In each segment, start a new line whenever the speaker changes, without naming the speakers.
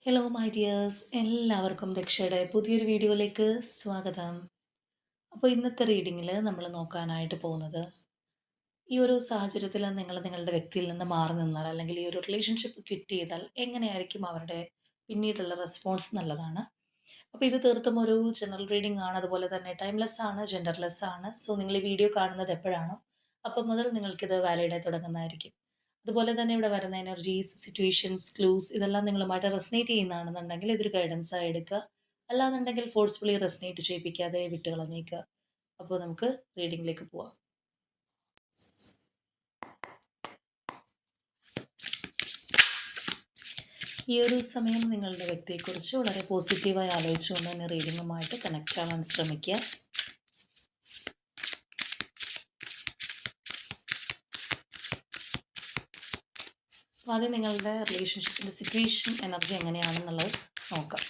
Hello my dears, എല്ലാവർക്കും ദക്ഷയുടെ പുതിയൊരു വീഡിയോയിലേക്ക് സ്വാഗതം. അപ്പോൾ ഇന്നത്തെ റീഡിങ്ങിൽ നമ്മൾ നോക്കാനായിട്ട് പോകുന്നത്, ഈ ഒരു സാഹചര്യത്തിൽ നിങ്ങൾ നിങ്ങളുടെ വ്യക്തിയിൽ നിന്ന് മാറി നിന്നാൽ അല്ലെങ്കിൽ ഈ ഒരു റിലേഷൻഷിപ്പ് ക്വിറ്റ് ചെയ്താൽ എങ്ങനെയായിരിക്കും അവരുടെ പിന്നീടുള്ള റെസ്പോൺസ് എന്നുള്ളതാണ്. അപ്പോൾ ഇത് തീർത്തും ഒരു ജനറൽ റീഡിംഗ് ആണ്, അതുപോലെ തന്നെ ടൈംലെസ് ആണ്, ജെൻഡർലെസ് ആണ്. സോ നിങ്ങൾ ഈ വീഡിയോ കാണുന്നത് എപ്പോഴാണോ അപ്പം മുതൽ നിങ്ങൾക്കിത് വാലിഡായി തുടങ്ങുന്നതായിരിക്കും. അതുപോലെ തന്നെ ഇവിടെ വരുന്ന എനർജീസ്, സിറ്റുവേഷൻസ്, ക്ലൂസ് ഇതെല്ലാം നിങ്ങളുമായിട്ട് റെസനേറ്റ് ചെയ്യുന്നതാണെന്നുണ്ടെങ്കിൽ ഇതൊരു ഗൈഡൻസ് ആയി എടുക്കുക. അല്ലാന്നുണ്ടെങ്കിൽ ഫോഴ്സ്ഫുള്ളി റെസനേറ്റ് ചെയ്യിപ്പിക്കാതെ വിട്ടുകളഞ്ഞേക്കുക. അപ്പോൾ നമുക്ക് റീഡിങ്ങിലേക്ക് പോവാം. ഈ ഒരു സമയം നിങ്ങളുടെ വ്യക്തിയെക്കുറിച്ച് വളരെ പോസിറ്റീവായി ആലോചിച്ചുകൊണ്ട് തന്നെ റീഡിങ്ങുമായിട്ട് കണക്റ്റ് ആവാൻ ശ്രമിക്കുക. അപ്പോൾ ആദ്യം നിങ്ങളുടെ റിലേഷൻഷിപ്പിൻ്റെ സിറ്റുവേഷൻ എനർജി എങ്ങനെയാണെന്നുള്ളത് നോക്കാം.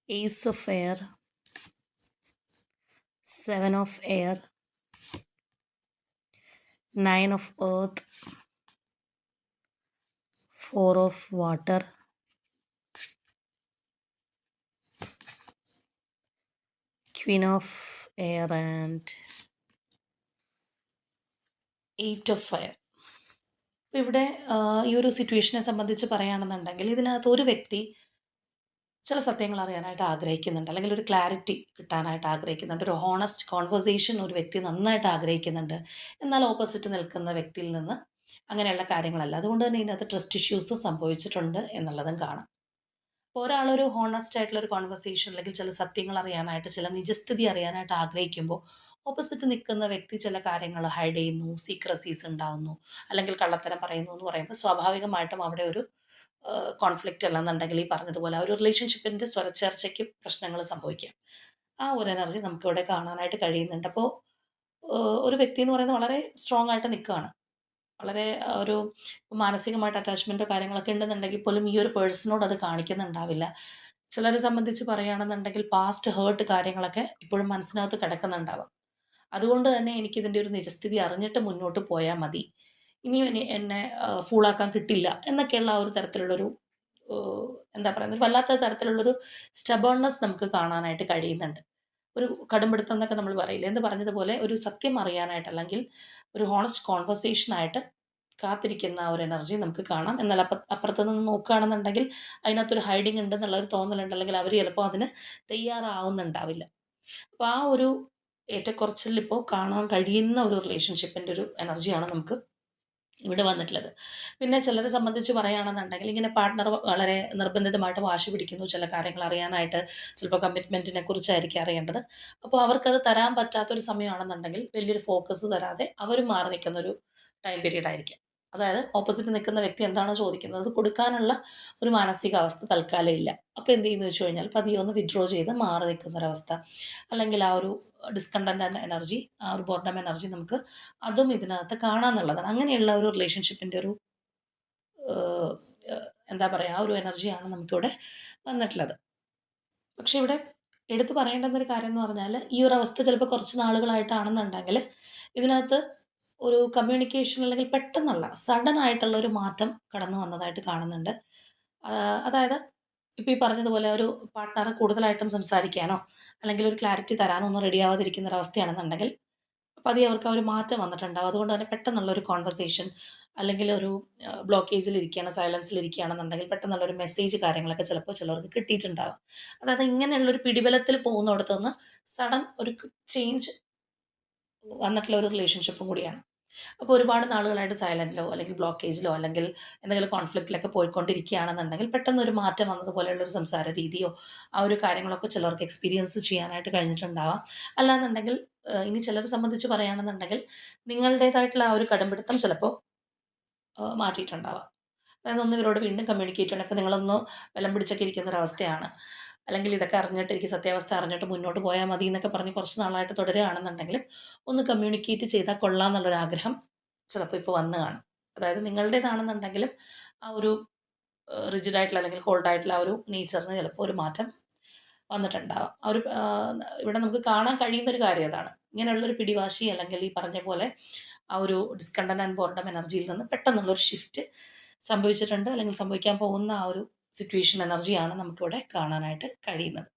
Ace of Air, Seven of Air, Nine of Earth, Four of Water, Queen of Air and Eight of Fire. അപ്പോൾ ഇവിടെ ഈ ഒരു സിറ്റുവേഷനെ സംബന്ധിച്ച് പറയുകയാണെന്നുണ്ടെങ്കിൽ ഇതിനകത്ത് ഒരു വ്യക്തി ചില സത്യങ്ങൾ അറിയാനായിട്ട് ആഗ്രഹിക്കുന്നുണ്ട്, അല്ലെങ്കിൽ ഒരു ക്ലാരിറ്റി കിട്ടാനായിട്ട് ആഗ്രഹിക്കുന്നുണ്ട്, ഒരു ഹോണസ്റ്റ് കോൺവെർസേഷൻ ഒരു വ്യക്തി നന്നായിട്ട് ആഗ്രഹിക്കുന്നുണ്ട്. എന്നാൽ ഓപ്പോസിറ്റ് നിൽക്കുന്ന വ്യക്തിയിൽ നിന്ന് അങ്ങനെയുള്ള കാര്യങ്ങളല്ല. അതുകൊണ്ട് തന്നെ ഇതിനകത്ത് ട്രസ്റ്റ് ഇഷ്യൂസ് സംഭവിച്ചിട്ടുണ്ട് എന്നുള്ളതും കാണാം. അപ്പോൾ ഒരാളൊരു ഹോണസ്റ്റ് ആയിട്ടുള്ള ഒരു കോൺവെർസേഷൻ അല്ലെങ്കിൽ ചില സത്യങ്ങൾ അറിയാനായിട്ട്, ചില നിജസ്ഥിതി അറിയാനായിട്ട് ആഗ്രഹിക്കുമ്പോൾ ഓപ്പോസിറ്റ് നിൽക്കുന്ന വ്യക്തി ചില കാര്യങ്ങൾ ഹൈഡ് ചെയ്യുന്നു, സീക്രസീസ് ഉണ്ടാവുന്നു, അല്ലെങ്കിൽ കള്ളത്തരം പറയുന്നു എന്ന് പറയുമ്പോൾ സ്വാഭാവികമായിട്ടും അവിടെ ഒരു കോൺഫ്ലിക്റ്റ് അല്ലെന്നുണ്ടെങ്കിൽ ഈ പറഞ്ഞതുപോലെ ആ ഒരു റിലേഷൻഷിപ്പിൻ്റെ സ്വരച്ചേർച്ചയ്ക്ക് പ്രശ്നങ്ങൾ സംഭവിക്കാം. ആ ഒരു എനർജി നമുക്കിവിടെ കാണാനായിട്ട് കഴിയുന്നുണ്ട്. അപ്പോൾ ഒരു വ്യക്തി എന്ന് പറയുന്നത് വളരെ സ്ട്രോങ് ആയിട്ട് നിൽക്കുകയാണ്. വളരെ ഒരു മാനസികമായിട്ട് അറ്റാച്ച്മെൻറ്റോ കാര്യങ്ങളൊക്കെ ഉണ്ടെന്നുണ്ടെങ്കിൽ പോലും ഈ ഒരു പേഴ്സണോട് അത് കാണിക്കുന്നുണ്ടാവില്ല. ചിലരെ സംബന്ധിച്ച് പറയുകയാണെന്നുണ്ടെങ്കിൽ പാസ്റ്റ് ഹേർട്ട് കാര്യങ്ങളൊക്കെ ഇപ്പോഴും മനസ്സിനകത്ത് കിടക്കുന്നുണ്ടാവാം. അതുകൊണ്ട് തന്നെ എനിക്കിതിൻ്റെ ഒരു നിജസ്ഥിതി അറിഞ്ഞിട്ട് മുന്നോട്ട് പോയാൽ മതി, ഇനിയും എന്നെ ഫൂളാക്കാൻ കിട്ടില്ല എന്നൊക്കെയുള്ള ആ ഒരു തരത്തിലുള്ളൊരു എന്താ പറയുന്നത്, ഒരു വല്ലാത്ത തരത്തിലുള്ളൊരു സ്റ്റബേൺനെസ് നമുക്ക് കാണാനായിട്ട് കഴിയുന്നുണ്ട്. ഒരു കടുംപിടുത്തം എന്നൊക്കെ നമ്മൾ പറയില്ലേ, എന്ന് പറഞ്ഞതുപോലെ ഒരു സത്യം അറിയാനായിട്ട് അല്ലെങ്കിൽ ഒരു ഹോണസ്റ്റ് കോൺവെർസേഷനായിട്ട് കാത്തിരിക്കുന്ന ആ ഒരു എനർജി നമുക്ക് കാണാം. എന്നാൽ അപ്പുറത്ത് നിന്ന് നോക്കുകയാണെന്നുണ്ടെങ്കിൽ അതിനകത്തൊരു ഹൈഡിങ് ഉണ്ടെന്നുള്ളൊരു തോന്നലുണ്ട്, അല്ലെങ്കിൽ അവർ ചിലപ്പോൾ അതിന് തയ്യാറാവുന്നുണ്ടാവില്ല. അപ്പോൾ ആ ഒരു ഏറ്റക്കുറച്ചിൽ ഇപ്പോൾ കാണാൻ കഴിയുന്ന ഒരു റിലേഷൻഷിപ്പിൻ്റെ ഒരു എനർജിയാണ് നമുക്ക് ഇവിടെ വന്നിട്ടുള്ളത്. പിന്നെ ചിലരെ സംബന്ധിച്ച് പറയുകയാണെന്നുണ്ടെങ്കിൽ ഇങ്ങനെ പാർട്ട്ണർ വളരെ നിർബന്ധിതമായിട്ട് വാശി പിടിക്കുന്നു ചില കാര്യങ്ങൾ അറിയാനായിട്ട്. ചിലപ്പോൾ കമ്മിറ്റ്മെൻറ്റിനെ കുറിച്ചായിരിക്കും അറിയേണ്ടത്. അപ്പോൾ അവർക്കത് തരാൻ പറ്റാത്തൊരു സമയമാണെന്നുണ്ടെങ്കിൽ വലിയൊരു ഫോക്കസ് തരാതെ അവർ മാറി നിൽക്കുന്നൊരു ടൈം പീരീഡ് ആയിരിക്കും. അതായത് ഓപ്പോസിറ്റ് നിൽക്കുന്ന വ്യക്തി എന്താണോ ചോദിക്കുന്നത് അത് കൊടുക്കാനുള്ള ഒരു മാനസികാവസ്ഥ തൽക്കാലം ഇല്ല. അപ്പോൾ എന്ത് ചെയ്യുന്നു വെച്ച് കഴിഞ്ഞാൽ പതിയെ ഒന്ന് വിഡ്രോ ചെയ്ത് മാറി നിൽക്കുന്നൊരവസ്ഥ, അല്ലെങ്കിൽ ആ ഒരു ഡിസ്കണ്ടൻ്റ് എനർജി, ആ ഒരു ബോർഡം എനർജി നമുക്ക് അതും ഇതിനകത്ത് കാണാമെന്നുള്ളതാണ്. അങ്ങനെയുള്ള ഒരു റിലേഷൻഷിപ്പിൻ്റെ ഒരു ഏഹ്, എന്താ പറയുക, ആ ഒരു എനർജിയാണ് നമുക്കിവിടെ വന്നിട്ടുള്ളത്. പക്ഷേ ഇവിടെ എടുത്തു പറയേണ്ടുന്നൊരു കാര്യം എന്ന് പറഞ്ഞാൽ, ഈ ഒരു അവസ്ഥ ചിലപ്പോൾ കുറച്ച് നാളുകളായിട്ടാണെന്നുണ്ടെങ്കിൽ ഇതിനകത്ത് ഒരു കമ്മ്യൂണിക്കേഷൻ അല്ലെങ്കിൽ പെട്ടെന്നുള്ള സഡൻ ആയിട്ടുള്ള ഒരു മാറ്റം കടന്നു വന്നതായിട്ട് കാണുന്നുണ്ട്. അതായത് ഇപ്പോൾ ഈ പറഞ്ഞതുപോലെ ഒരു പാർട്ട്ണർ കൂടുതലായിട്ടും സംസാരിക്കാനോ അല്ലെങ്കിൽ ഒരു ക്ലാരിറ്റി തരാനോ ഒന്നും റെഡി ആവാതിരിക്കുന്ന ഒരവസ്ഥയാണെന്നുണ്ടെങ്കിൽ പതിയെ അവർക്ക് ആ ഒരു മാറ്റം വന്നിട്ടുണ്ടാവും. അതുകൊണ്ട് തന്നെ പെട്ടെന്നുള്ള ഒരു കോൺവെർസേഷൻ അല്ലെങ്കിൽ ഒരു ബ്ലോക്കേജിലിരിക്കുകയാണ്, സൈലൻസിലിരിക്കുകയാണെന്നുണ്ടെങ്കിൽ പെട്ടെന്നുള്ളൊരു മെസ്സേജ് കാര്യങ്ങളൊക്കെ ചിലപ്പോൾ ചിലർക്ക് കിട്ടിയിട്ടുണ്ടാവാം. അതായത് ഇങ്ങനെയുള്ളൊരു പിടിബലത്തിൽ പോകുന്നിടത്തു നിന്ന് സഡൻ ഒരു ചേഞ്ച് വന്നിട്ടുള്ള ഒരു റിലേഷൻഷിപ്പും കൂടിയാണ്. അപ്പോൾ ഒരുപാട് നാളുകളായിട്ട് സൈലൻറ്റിലോ അല്ലെങ്കിൽ ബ്ലോക്കേജിലോ അല്ലെങ്കിൽ എന്തെങ്കിലും കോൺഫ്ലിക്റ്റിലൊക്കെ പോയിക്കൊണ്ടിരിക്കുകയാണെന്നുണ്ടെങ്കിൽ പെട്ടെന്നൊരു മാറ്റം വന്നതുപോലെയുള്ളൊരു സംസാര രീതിയോ ആ ഒരു കാര്യങ്ങളൊക്കെ ചിലർക്ക് എക്സ്പീരിയൻസ് ചെയ്യാനായിട്ട് കഴിഞ്ഞിട്ടുണ്ടാവാം. അല്ലാന്നുണ്ടെങ്കിൽ ഇനി ചിലരെ സംബന്ധിച്ച് പറയുകയാണെന്നുണ്ടെങ്കിൽ നിങ്ങളുടേതായിട്ടുള്ള ആ ഒരു കടുംപിടുത്തം ചിലപ്പോൾ മാറ്റിയിട്ടുണ്ടാവാം. അതായത് ഒന്ന് ഇവരോട് വീണ്ടും കമ്മ്യൂണിക്കേറ്റ് ചെയ്യണം. നിങ്ങളൊന്ന് ബലം പിടിച്ചൊക്കെ ഇരിക്കുന്നൊരവസ്ഥയാണ്, അല്ലെങ്കിൽ ഇതൊക്കെ അറിഞ്ഞിട്ട് എനിക്ക് സത്യാവസ്ഥ അറിഞ്ഞിട്ട് മുന്നോട്ട് പോയാൽ മതി എന്നൊക്കെ പറഞ്ഞ് കുറച്ച് നാളായിട്ട് തുടരുകയാണെന്നുണ്ടെങ്കിൽ ഒന്ന് കമ്മ്യൂണിക്കേറ്റ് ചെയ്താൽ കൊള്ളാം എന്നുള്ളൊരാഗ്രഹം ചിലപ്പോൾ ഇപ്പോൾ വന്ന് കാണും. അതായത് നിങ്ങളുടേതാണെന്നുണ്ടെങ്കിലും ആ ഒരു റിജിഡായിട്ടുള്ള അല്ലെങ്കിൽ കോൾഡായിട്ടുള്ള ആ ഒരു നേച്ചറിന് ചിലപ്പോൾ ഒരു മാറ്റം വന്നിട്ടുണ്ടാവാം. ഇവിടെ നമുക്ക് കാണാൻ കഴിയുന്നൊരു കാര്യം അതാണ്. ഇങ്ങനെയുള്ളൊരു പിടിവാശി അല്ലെങ്കിൽ ഈ പറഞ്ഞ പോലെ ആ ഒരു ഡിസ്കണ്ടന്റ് ആൻഡ് ബോർഡം എനർജിയിൽ നിന്ന് പെട്ടെന്നുള്ളൊരു ഷിഫ്റ്റ് സംഭവിച്ചിട്ടുണ്ട്, അല്ലെങ്കിൽ സംഭവിക്കാൻ പോകുന്ന ആ ഒരു സിറ്റുവേഷൻ എനർജിയാണ് നമുക്കിവിടെ കാണാനായിട്ട് കഴിയുന്നത്.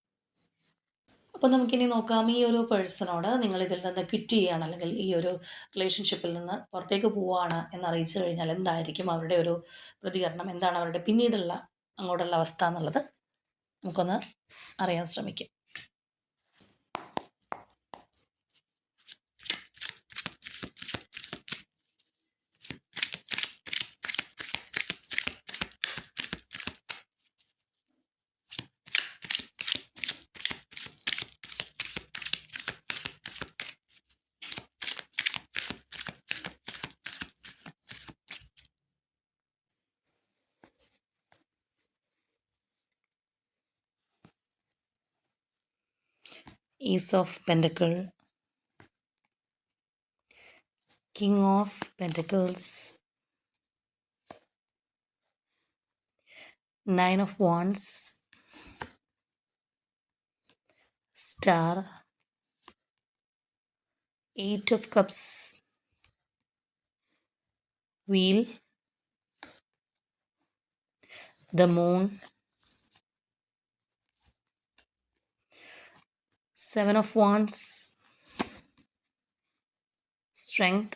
അപ്പോൾ നമുക്കിനി നോക്കാം, ഈ ഒരു പേഴ്സണോട് നിങ്ങൾ ഇതിൽ നിന്ന് ക്വിറ്റ് ചെയ്യുകയാണ് അല്ലെങ്കിൽ ഈ ഒരു റിലേഷൻഷിപ്പിൽ നിന്ന് പുറത്തേക്ക് പോവുകയാണ് എന്നറിയിച്ചു കഴിഞ്ഞാൽ എന്തായിരിക്കും അവരുടെ ഒരു പ്രതികരണം, എന്താണ് അവരുടെ പിന്നീടുള്ള അങ്ങോട്ടുള്ള അവസ്ഥ എന്നുള്ളത് നമുക്കൊന്ന് അറിയാൻ ശ്രമിക്കാം. Ace of Pentacles, King of Pentacles, Nine of Wands, Star, Eight of Cups, Wheel, the Moon, Seven of Wands, Strength,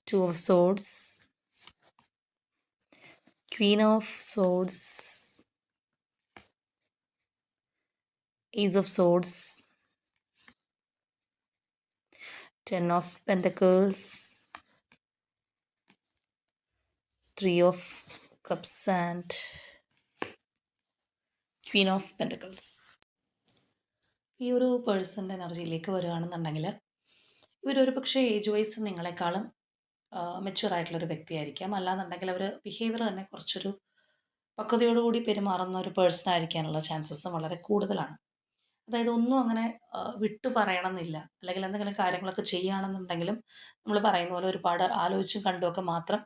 Two of Swords, Queen of Swords, Ace of Swords, Ten of Pentacles, Three of Cups and Queen of Pentacles. ഈ ഒരു പേഴ്സൻ്റെ എനർജിയിലേക്ക് വരികയാണെന്നുണ്ടെങ്കിൽ ഇവരൊരു പക്ഷേ age vice നിങ്ങളെക്കാളും mature ആയിട്ടുള്ളൊരു വ്യക്തിയായിരിക്കാം. അല്ലാന്നുണ്ടെങ്കിൽ അവർ behaviour തന്നെ കുറച്ചൊരു പക്വതയോടുകൂടി പെരുമാറുന്ന ഒരു പേഴ്സൺ ആയിരിക്കാനുള്ള ചാൻസസും വളരെ കൂടുതലാണ്. അതായത് ഒന്നും അങ്ങനെ വിട്ടു പറയണമെന്നില്ല, അല്ലെങ്കിൽ എന്തെങ്കിലും കാര്യങ്ങളൊക്കെ ചെയ്യുകയാണെന്നുണ്ടെങ്കിലും നമ്മൾ പറയുന്ന പോലെ ഒരുപാട് ആലോചിച്ചും കണ്ടുമൊക്കെ മാത്രം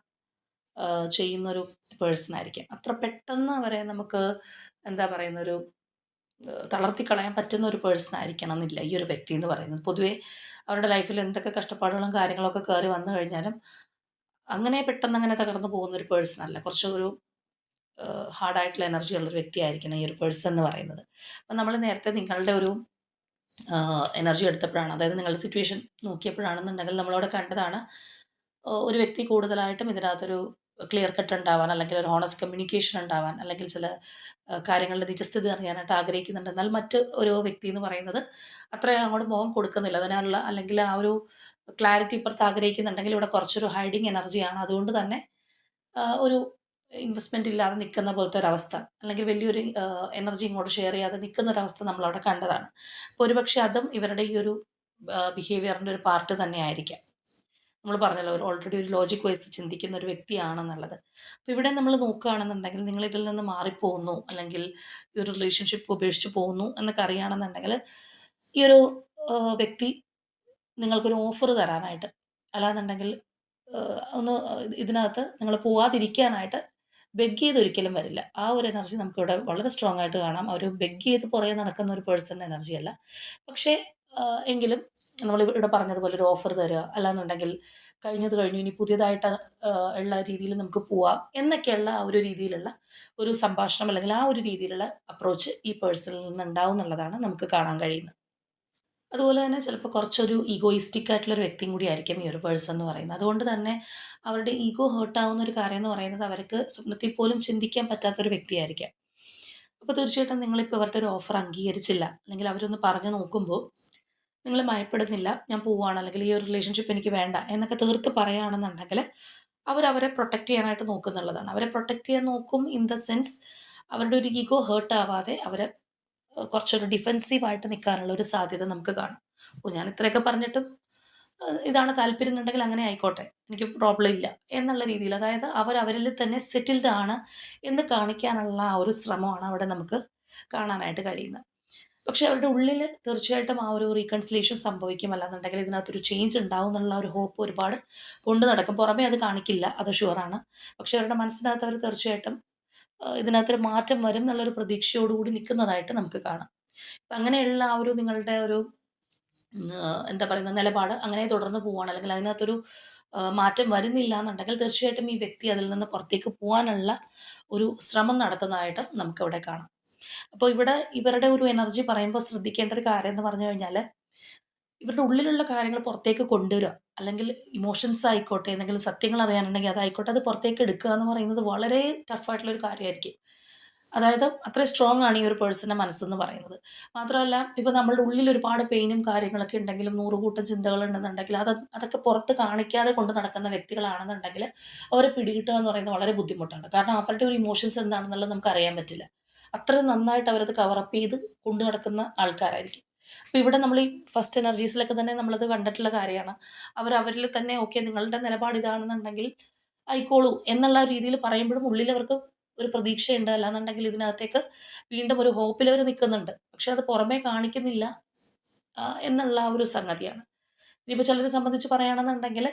ചെയ്യുന്നൊരു പേഴ്സൺ ആയിരിക്കാം. അത്ര പെട്ടെന്ന് അവരെ നമുക്ക് എന്താ പറയുന്നൊരു തളർത്തിക്കളയാൻ പറ്റുന്ന ഒരു പേഴ്സൺ ആയിരിക്കണം എന്നില്ല ഈ ഒരു വ്യക്തി എന്ന് പറയുന്നത്. പൊതുവേ അവരുടെ ലൈഫിൽ എന്തൊക്കെ കഷ്ടപ്പാടുകളും കാര്യങ്ങളൊക്കെ കയറി വന്നു കഴിഞ്ഞാലും അങ്ങനെ പെട്ടെന്ന് അങ്ങനെ തകർന്നു പോകുന്ന ഒരു പേഴ്സൺ അല്ല. കുറച്ചൊരു ഹാർഡായിട്ടുള്ള എനർജി ഉള്ളൊരു വ്യക്തിയായിരിക്കണം ഈ ഒരു പേഴ്സൺ എന്ന് പറയുന്നത്. അപ്പം നമ്മൾ നേരത്തെ നിങ്ങളുടെ ഒരു എനർജി എടുത്തപ്പോഴാണ്, അതായത് നിങ്ങളുടെ സിറ്റുവേഷൻ നോക്കിയപ്പോഴാണെന്നുണ്ടെങ്കിൽ നമ്മളവിടെ കണ്ടതാണ് ഒരു വ്യക്തി കൂടുതലായിട്ടും ഇതിനകത്തൊരു ക്ലിയർ കട്ട് ഉണ്ടാവാൻ, അല്ലെങ്കിൽ ഒരു ഹോണസ്റ്റ് കമ്മ്യൂണിക്കേഷൻ ഉണ്ടാവാൻ, അല്ലെങ്കിൽ ചില കാര്യങ്ങളുടെ നിജസ്ഥിതി അറിയാനായിട്ട് ആഗ്രഹിക്കുന്നുണ്ട്. എന്നാൽ മറ്റ് ഒരു വ്യക്തി എന്ന് പറയുന്നത് അത്രയും അങ്ങോട്ട് മുഖം കൊടുക്കുന്നില്ല അതിനുള്ള, അല്ലെങ്കിൽ ആ ഒരു ക്ലാരിറ്റി ഇപ്പുറത്ത് ആഗ്രഹിക്കുന്നുണ്ടെങ്കിൽ ഇവിടെ കുറച്ചൊരു ഹൈഡിങ് എനർജിയാണ്. അതുകൊണ്ട് തന്നെ ഒരു ഇൻവെസ്റ്റ്മെൻ്റ് ഇല്ലാതെ നിൽക്കുന്ന പോലത്തെ ഒരവസ്ഥ, അല്ലെങ്കിൽ വലിയൊരു എനർജി ഇങ്ങോട്ട് ഷെയർ ചെയ്യാതെ നിൽക്കുന്ന ഒരവസ്ഥ നമ്മളവിടെ കണ്ടതാണ്. അപ്പോൾ ഒരുപക്ഷെ അതും ഇവരുടെ ഈ ഒരു ബിഹേവിയറിൻ്റെ ഒരു പാർട്ട് തന്നെ ആയിരിക്കാം. നമ്മൾ പറഞ്ഞല്ലോ ഓൾറെഡി ഒരു ലോജിക് വൈസ് ചിന്തിക്കുന്ന ഒരു വ്യക്തിയാണെന്നുള്ളത്. അപ്പോൾ ഇവിടെ നമ്മൾ നോക്കുകയാണെന്നുണ്ടെങ്കിൽ നിങ്ങൾ ഇതിൽ നിന്ന് മാറിപ്പോകുന്നു, അല്ലെങ്കിൽ ഈ ഒരു റിലേഷൻഷിപ്പ് ഉപേക്ഷിച്ച് പോകുന്നു എന്നൊക്കെ അറിയുകയാണെന്നുണ്ടെങ്കിൽ ഈ ഒരു വ്യക്തി നിങ്ങൾക്കൊരു ഓഫർ തരാനായിട്ട്, അല്ലാന്നുണ്ടെങ്കിൽ ഒന്ന് ഇതിനകത്ത് നിങ്ങൾ പോവാതിരിക്കാനായിട്ട് ബെഗ് ചെയ്ത് ഒരിക്കലും വരില്ല. ആ ഒരു എനർജി നമുക്കിവിടെ വളരെ സ്ട്രോങ് ആയിട്ട് കാണാം. ഒരു ബെഗ് ചെയ്ത് പുറകെ നടക്കുന്ന ഒരു പേഴ്സൻ്റെ എനർജിയല്ല. പക്ഷേ എങ്കിലും നമ്മൾ ഇവിടെ പറഞ്ഞതുപോലെ ഒരു ഓഫർ തരിക, അല്ലാന്നുണ്ടെങ്കിൽ കഴിഞ്ഞത് കഴിഞ്ഞു ഇനി പുതിയതായിട്ട് ഉള്ള രീതിയിൽ നമുക്ക് പോവാം എന്നൊക്കെയുള്ള ആ ഒരു രീതിയിലുള്ള ഒരു സംഭാഷണം, അല്ലെങ്കിൽ ആ ഒരു രീതിയിലുള്ള അപ്രോച്ച് ഈ പേഴ്സണിൽ നിന്ന് ഉണ്ടാവും എന്നുള്ളതാണ് നമുക്ക് കാണാൻ കഴിയുന്നത്. അതുപോലെ തന്നെ ചിലപ്പോൾ കുറച്ചൊരു ഈഗോയിസ്റ്റിക് ആയിട്ടുള്ളൊരു വ്യക്തിയും കൂടി ആയിരിക്കും ഈ ഒരു പേഴ്സൺ എന്ന് പറയുന്നത്. അതുകൊണ്ട് തന്നെ അവരുടെ ഈഗോ ഹേർട്ടാവുന്ന ഒരു കാര്യം എന്ന് പറയുന്നത് അവർക്ക് സ്വപ്നത്തിൽ പോലും ചിന്തിക്കാൻ പറ്റാത്തൊരു വ്യക്തിയായിരിക്കാം. അപ്പോൾ തീർച്ചയായിട്ടും നിങ്ങളിപ്പോൾ അവരുടെ ഒരു ഓഫർ അംഗീകരിച്ചില്ല, അല്ലെങ്കിൽ അവരൊന്ന് പറഞ്ഞു നോക്കുമ്പോൾ നിങ്ങൾ ഭയപ്പെടുന്നില്ല, ഞാൻ പോവുകയാണ്, അല്ലെങ്കിൽ ഈ ഒരു റിലേഷൻഷിപ്പ് എനിക്ക് വേണ്ട എന്നൊക്കെ തീർത്ത് പറയുകയാണെന്നുണ്ടെങ്കിൽ അവരവരെ പ്രൊട്ടക്റ്റ് ചെയ്യാനായിട്ട് നോക്കുന്നുള്ളതാണ്. അവരെ പ്രൊട്ടക്റ്റ് ചെയ്യാൻ നോക്കും ഇൻ ദ സെൻസ് അവരുടെ ഒരു ഈഗോ ഹേർട്ട് ആവാതെ അവർ കുറച്ചൊരു ഡിഫെൻസീവായിട്ട് നിൽക്കാനുള്ള ഒരു സാധ്യത നമുക്ക് കാണാം. അപ്പോൾ ഞാൻ ഇത്രയൊക്കെ പറഞ്ഞിട്ടും ഇതാണ് താല്പര്യം എന്നുണ്ടെങ്കിൽ അങ്ങനെ ആയിക്കോട്ടെ, എനിക്ക് പ്രോബ്ലം ഇല്ല എന്നുള്ള രീതിയിൽ, അതായത് അവരവരിൽ തന്നെ സെറ്റിൽഡ് ആണ് എന്ന് കാണിക്കാനുള്ള ആ ഒരു ശ്രമമാണ് അവിടെ നമുക്ക് കാണാനായിട്ട് കഴിയുന്നത്. പക്ഷെ അവരുടെ ഉള്ളിൽ തീർച്ചയായിട്ടും ആ ഒരു റീകൺസിലേഷൻ സംഭവിക്കും, അല്ലാന്നുണ്ടെങ്കിൽ ഇതിനകത്തൊരു ചേഞ്ച് ഉണ്ടാവും എന്നുള്ള ഒരു ഹോപ്പ് ഒരുപാട് കൊണ്ട് നടക്കും. പുറമേ അത് കാണിക്കില്ല, അത് ഷുവറാണ്. പക്ഷെ അവരുടെ മനസ്സിനകത്ത് അവർ തീർച്ചയായിട്ടും ഇതിനകത്തൊരു മാറ്റം വരും എന്നുള്ളൊരു പ്രതീക്ഷയോടുകൂടി നിൽക്കുന്നതായിട്ട് നമുക്ക് കാണാം. അപ്പം അങ്ങനെയുള്ള ആ ഒരു നിങ്ങളുടെ ഒരു എന്താ പറയുന്നത് നിലപാട് അങ്ങനെ തുടർന്ന് പോവുകയാണ്, അല്ലെങ്കിൽ അതിനകത്തൊരു മാറ്റം വരുന്നില്ല എന്നുണ്ടെങ്കിൽ തീർച്ചയായിട്ടും ഈ വ്യക്തി അതിൽ നിന്ന് പുറത്തേക്ക് പോകാനുള്ള ഒരു ശ്രമം നടത്തുന്നതായിട്ട് നമുക്കവിടെ കാണാം. അപ്പോൾ ഇവിടെ ഇവരുടെ ഒരു എനർജി പറയുമ്പോൾ ശ്രദ്ധിക്കേണ്ട ഒരു കാര്യം എന്ന് പറഞ്ഞു കഴിഞ്ഞാൽ, ഇവരുടെ ഉള്ളിലുള്ള കാര്യങ്ങൾ പുറത്തേക്ക് കൊണ്ടുവരിക, അല്ലെങ്കിൽ ഇമോഷൻസ് ആയിക്കോട്ടെ, എന്തെങ്കിലും സത്യങ്ങൾ അറിയാനുണ്ടെങ്കിൽ അതായിക്കോട്ടെ, അത് പുറത്തേക്ക് എടുക്കുക എന്ന് പറയുന്നത് വളരെ ടഫായിട്ടുള്ളൊരു കാര്യമായിരിക്കും. അതായത് അത്രയും സ്ട്രോങ് ആണ് ഈ ഒരു പേഴ്സന്റെ മനസ്സെന്ന് പറയുന്നത്. മാത്രമല്ല ഇപ്പൊ നമ്മളുടെ ഉള്ളിൽ ഒരുപാട് പെയിനും കാര്യങ്ങളൊക്കെ ഉണ്ടെങ്കിലും, നൂറുകൂട്ടം ചിന്തകളുണ്ടെന്നുണ്ടെങ്കിൽ അതൊക്കെ പുറത്ത് കാണിക്കാതെ കൊണ്ട് നടക്കുന്ന വ്യക്തികളാണെന്നുണ്ടെങ്കിൽ അവരെ പിടികിട്ടുക എന്ന് പറയുന്നത് വളരെ ബുദ്ധിമുട്ടാണ്. കാരണം അവരുടെ ഒരു ഇമോഷൻസ് എന്താണെന്നുള്ളത് നമുക്കറിയാൻ പറ്റില്ല. അത്രയും നന്നായിട്ട് അവരത് കവറപ്പ് ചെയ്ത് കൊണ്ട് നടക്കുന്ന ആൾക്കാരായിരിക്കും. അപ്പൊ ഇവിടെ നമ്മൾ ഈ ഫസ്റ്റ് എനർജീസിലൊക്കെ തന്നെ നമ്മളത് കണ്ടിട്ടുള്ള കാര്യമാണ്. അവരിൽ തന്നെ ഓക്കെ നിങ്ങളുടെ നിലപാട് ഇതാണെന്നുണ്ടെങ്കിൽ ആയിക്കോളൂ എന്നുള്ള രീതിയിൽ പറയുമ്പോഴും ഉള്ളിൽ അവർക്ക് ഒരു പ്രതീക്ഷയുണ്ട്. അല്ലാന്നുണ്ടെങ്കിൽ ഇതിനകത്തേക്ക് വീണ്ടും ഒരു ഹോപ്പിൽ അവർ നിൽക്കുന്നുണ്ട്. പക്ഷെ അത് പുറമേ കാണിക്കുന്നില്ല എന്നുള്ള ആ ഒരു സംഗതിയാണ്. ഇനിയിപ്പോൾ ചിലരെ സംബന്ധിച്ച് പറയുകയാണെന്നുണ്ടെങ്കിൽ,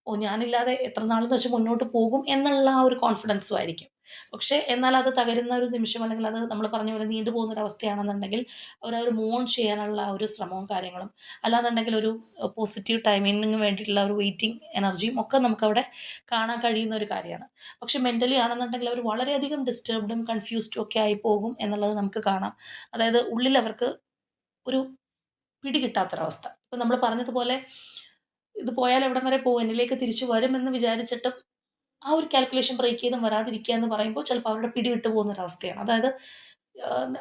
ഓ ഞാനില്ലാതെ എത്ര നാളെന്ന് വെച്ച് മുന്നോട്ട് പോകും എന്നുള്ള ആ ഒരു കോൺഫിഡൻസും ആയിരിക്കും. പക്ഷേ എന്നാൽ അത് തകരുന്ന ഒരു നിമിഷം, അല്ലെങ്കിൽ അത് നമ്മൾ പറഞ്ഞ പോലെ നീണ്ടു പോകുന്ന ഒരു അവസ്ഥയാണെന്നുണ്ടെങ്കിൽ അവർ മൂവ് ഓൺ ചെയ്യാനുള്ള ആ ഒരു ശ്രമവും കാര്യങ്ങളും, അല്ലാന്നുണ്ടെങ്കിൽ ഒരു പോസിറ്റീവ് ടൈമിങ്ങിന് വേണ്ടിയിട്ടുള്ള ഒരു വെയിറ്റിംഗ് എനർജിയും ഒക്കെ നമുക്കവിടെ കാണാൻ കഴിയുന്ന ഒരു കാര്യമാണ്. പക്ഷെ മെൻ്റലി ആണെന്നുണ്ടെങ്കിൽ അവർ വളരെയധികം ഡിസ്റ്റർബ്ഡും കൺഫ്യൂസ്ഡും ഒക്കെ ആയി പോകും എന്നുള്ളത് നമുക്ക് കാണാം. അതായത് ഉള്ളിൽ അവർക്ക് ഒരു പിടികിട്ടാത്തൊരവസ്ഥ. ഇപ്പം നമ്മൾ പറഞ്ഞതുപോലെ ഇത് പോയാൽ എവിടം വരെ പോകും, എന്നിലേക്ക് തിരിച്ചു വരുമെന്ന് വിചാരിച്ചിട്ടും ആ ഒരു കാൽക്കുലേഷൻ ബ്രേക്ക് ചെയ്തും വരാതിരിക്കുക എന്ന് പറയുമ്പോൾ ചിലപ്പോൾ അവരുടെ പിടി വിട്ടു പോകുന്നൊരവസ്ഥയാണ്. അതായത്